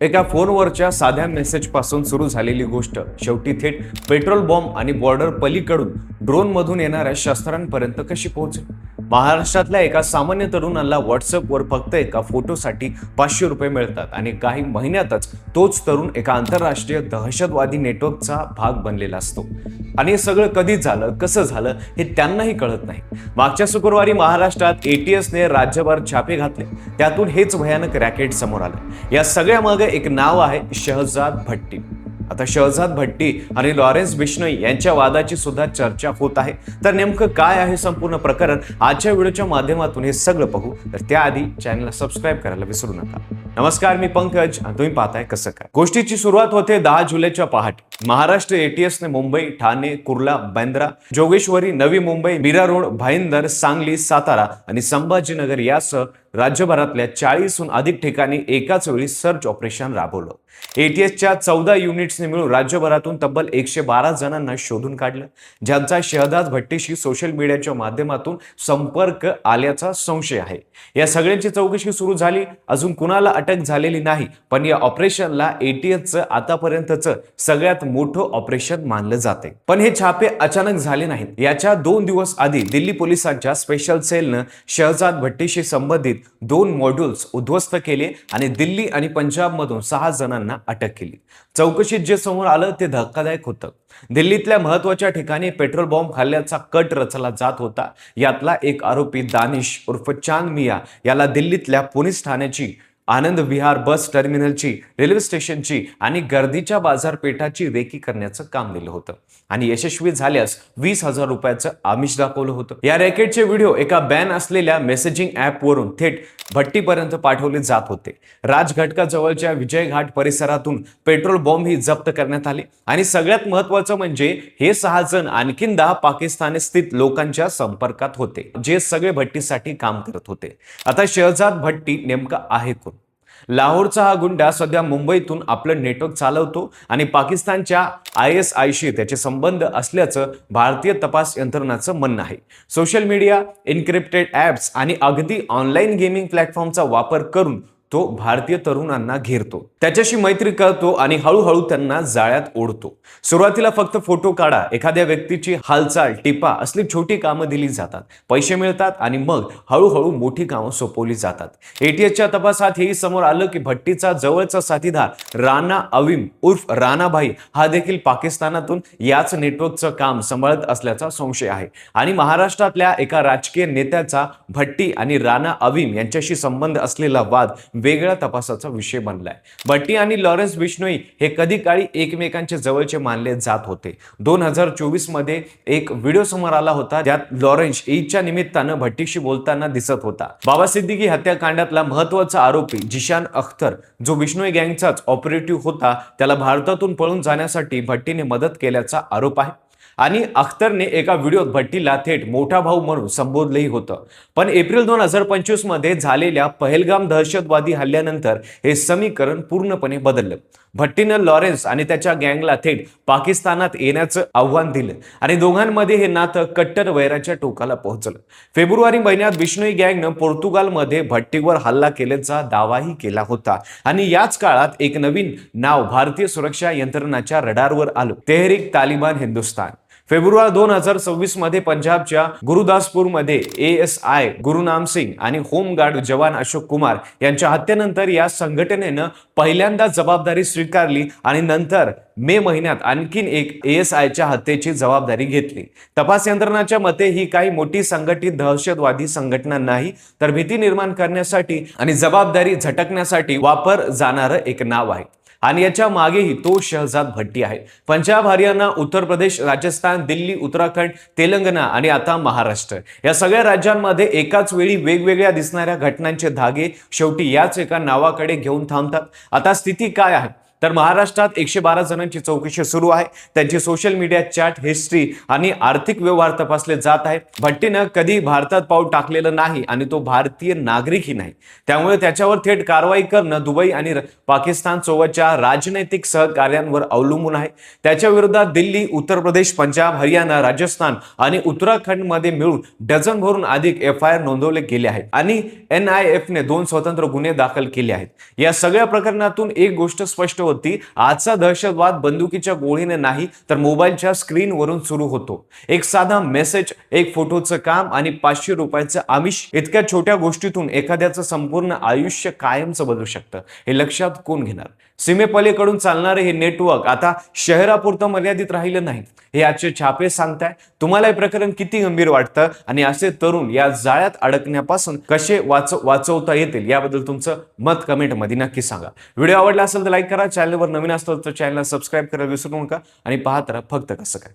एका फोनवरच्या साध्या मेसेजपासून सुरू झालेली गोष्ट शेवटी थेट पेट्रोल बॉम्ब आणि बॉर्डर पलीकडून ड्रोनमधून येणाऱ्या शस्त्रांपर्यंत कशी पोहोचली? महाराष्ट्रातल्या एका सामान्य तरुणाला व्हॉट्सअपवर फक्त एका फोटोसाठी 500 रुपये मिळतात आणि काही महिन्यातच तोच तरुण एका आंतरराष्ट्रीय दहशतवादी नेटवर्कचा भाग बनलेला असतो. आणि हे सगळं कधी झालं, कसं झालं हे त्यांनाही कळत नाही. मागच्या शुक्रवारी महाराष्ट्रात ATSने राज्यभर छापे घातले. त्यातून हेच भयानक रॅकेट समोर आलं. या सगळ्यामागे एक नाव आहे शहजाद भट्टी. आता शहजाद भट्टी आणि लॉरेन्स बिश्नोई यांच्या वादाची सुद्धा चर्चा होत आहे. तर नेमकं काय आहे संपूर्ण प्रकरण, आजच्या व्हिडिओच्या माध्यमातून हे सगळं पाहू. तर त्याआधी चॅनलला सबस्क्राईब करायला विसरू नका. नमस्कार, मी पंकज आणि तुम्ही पाहताय कसं काय. गोष्टीची सुरुवात होते 10 जुलैच्या पहाटे. महाराष्ट्र ATSने मुंबई, ठाणे, कुर्ला, बांद्रा, जोगेश्वरी, नवी मुंबई, मीरा रोड, भाईंदर, सांगली, सातारा आणि संभाजीनगर यासह राज्यभरातल्या 40हून अधिक ठिकाणी एकाच वेळी सर्च ऑपरेशन राबवलं. ATSच्या 14 युनिट्सने मिळून राज्यभरातून तब्बल 112 जणांना शोधून काढलं, ज्यांचा शहजाद भट्टीशी सोशल मीडियाच्या माध्यमातून संपर्क आल्याचा संशय आहे. या सगळ्यांची चौकशी सुरू झाली. अजून कुणाला अटक झालेली नाही, पण या ऑपरेशनला ATSचं आतापर्यंतचं सगळ्यात मोठं ऑपरेशन मानलं जाते. पण हे छापे अचानक झाले नाहीत. याच्या 2 दिवस आधी दिल्ली पोलिसांच्या स्पेशल सेलनं शहजाद भट्टीशी संबंधित 2 मॉड्यूल्स उद्ध्वस्त केले आणि दिल्ली आणि पंजाबमधून 6 जणांना अटक केली. चौकशीत जे समोर आलं ते धक्कादायक होतं. दिल्लीतल्या महत्वाच्या ठिकाणी पेट्रोल बॉम्ब हल्ल्याचा कट रचला जात होता. यातला एक आरोपी दानिश उर्फ चांद मिया याला दिल्लीतल्या पोलीस ठाण्याची, आनंद विहार बस टर्मिनलची, रेल्वे स्टेशनची आणि गर्दीच्या बाजारपेठाची रेकी करण्याचं काम दिलं होतं आणि यशस्वी झाल्यास 20,000 रुपयाचं आमिष दाखवलं होतं. या रॅकेटचे व्हिडिओ एका बॅन असलेल्या मेसेजिंग ॲपवरून थेट भट्टीपर्यंत पाठवले जात होते. राजघाटकाजवळच्या विजय घाट परिसरातून पेट्रोल बॉम्बही जप्त करण्यात आले आणि सगळ्यात महत्वाचं म्हणजे हे 6 जण आणखीन 10 पाकिस्तानी स्थित लोकांच्या संपर्कात होते, जे सगळे भट्टीसाठी काम करत होते. आता शहजाद भट्टी नेमका आहे कोण? लाहोरचा हा गुंडा सध्या मुंबईतून आपलं नेटवर्क चालवतो आणि पाकिस्तानच्या ISIशी त्याचे संबंध असल्याचं भारतीय तपास यंत्रणाचं म्हणणं आहे. सोशल मीडिया, एन्क्रिप्टेड ॲप्स आणि अगदी ऑनलाईन गेमिंग प्लॅटफॉर्मचा वापर करून तो भारतीय तरुणांना घेरतो, त्याच्याशी मैत्री करतो आणि हळूहळू त्यांना जाळ्यात ओढतो. सुरुवातीला फक्त फोटो काढा, एखाद्या व्यक्तीची हालचाल टिपा असली छोटी कामं दिली जातात, पैसे मिळतात आणि मग हळूहळू मोठी कामं सोपवली जातात. ATSच्या तपासात हेही समोर आलं की भट्टीचा जवळचा साथीदार राणा अवीम उर्फ राणाभाई हा देखील पाकिस्तानातून याच नेटवर्कचं काम सांभाळत असल्याचा संशय आहे आणि महाराष्ट्रातल्या एका राजकीय नेत्याचा भट्टी आणि राणा अवीम यांच्याशी संबंध असलेला वाद वेगळ्या तपासाचा विषय बनलाय. भट्टी आणि लॉरेन्स बिश्नोई हे कधी काळी एकमेकांचे जवळचे मानले जात होते. 2024 मध्ये एक व्हिडिओ समोर आला होता, ज्यात लॉरेन्स ईदच्या निमित्तानं भट्टीशी बोलताना दिसत होता. बाबा सिद्दीकी हत्याकांडातला महत्वाचा आरोपी जिशान अख्तर, जो बिश्नोई गँगचाच ऑपरेटिव्ह होता, त्याला भारतातून पळून जाण्यासाठी भट्टीने मदत केल्याचा आरोप आहे आणि अख्तरने एका व्हिडिओत भट्टीला थेट मोठा भाऊ म्हणून संबोधलंही होतं. पण एप्रिल 2025 मध्ये झालेल्या पहलगाम दहशतवादी हल्ल्यानंतर हे समीकरण पूर्णपणे बदललं. भट्टीनं लॉरेन्स आणि त्याच्या गँगला थेट पाकिस्तानात येण्याचं आव्हान दिलं आणि दोघांमध्ये हे नातं कट्टर वैराच्या टोकाला पोहोचलं. फेब्रुवारी महिन्यात बिश्नोई गँगनं पोर्तुगालमध्ये भट्टीवर हल्ला केल्याचा दावाही केला होता आणि याच काळात एक नवीन नाव भारतीय सुरक्षा यंत्रणाच्या रडारवर आलं, तेहरीक तालिबान हिंदुस्तान. फेब्रुवारी 2026 मध्ये पंजाबच्या गुरुदासपूरमध्ये ASI गुरुनाम सिंग आणि होमगार्ड जवान अशोक कुमार यांच्या हत्येनंतर या संघटनेनं पहिल्यांदा जबाबदारी स्वीकारली आणि नंतर मे महिन्यात आणखीन एक ASIच्या हत्येची जबाबदारी घेतली. तपास यंत्रणाच्या मते ही काही मोठी संघटित दहशतवादी संघटना नाही, तर भीती निर्माण करण्यासाठी आणि जबाबदारी झटकण्यासाठी वापर जाणारं एक नाव आहे आणि याच्या मागेही तो शहजाद भट्टी आहे. पंजाब, हरियाणा, उत्तर प्रदेश, राजस्थान, दिल्ली, उत्तराखंड, तेलंगणा आणि आता महाराष्ट्र या सगळ्या राज्यांमध्ये एकाच वेळी वेगवेगळ्या दिसणाऱ्या घटनांचे धागे शेवटी याच एका नावाकडे घेऊन थांबतात. आता स्थिती काय आहे? तर महाराष्ट्रात 112 जणांची चौकशी सुरू आहे. त्यांची सोशल मीडिया चॅट हिस्ट्री आणि आर्थिक व्यवहार तपासले जात आहेत. भट्टीनं कधी भारतात पाऊल टाकलेलं नाही आणि तो भारतीय नागरिकही नाही. त्यामुळे त्याच्यावर थेट कारवाई करणं दुबई आणि पाकिस्तान सोबतच्या राजनैतिक सहकार्यांवर अवलंबून आहे. त्याच्या विरोधात दिल्ली, उत्तर प्रदेश, पंजाब, हरियाणा, राजस्थान आणि उत्तराखंड मध्ये मिळून डझनभरून अधिक FIR नोंदवले गेले आहेत आणि NIF ने 2 स्वतंत्र गुन्हे दाखल केले आहेत. या सगळ्या प्रकरणातून एक गोष्ट स्पष्ट होती, आजचा दहशतवाद बंदुकीच्या गोळीने नाही तर मोबाईलच्या स्क्रीनवरून सुरू होतो. एक साधा मेसेज, एक फोटोचं काम आणि 500 रुपयाचं आमिष, इतक्या छोट्या गोष्टीतून एखाद्याचं संपूर्ण आयुष्य कायमचं बदलू शकतं. हे लक्षात कोण घेणार? सीमेपलीकडून चालणारे हे नेटवर्क आता शहरापुरतं मर्यादित राहिलं नाही. हे आजचे छापे सांगताय. तुम्हाला हे प्रकरण किती गंभीर वाटतं आणि असे तरुण या जाळ्यात अडकण्यापासून कसे वाचवता येतील याबद्दल तुमचं मत कमेंटमध्ये नक्की सांगा. व्हिडिओ आवडला असेल तर लाईक करा. चॅनलवर नवीन असेल तर चॅनलला सबस्क्राईब करायला विसरू नका आणि पाहत राहा फक्त कसं काय.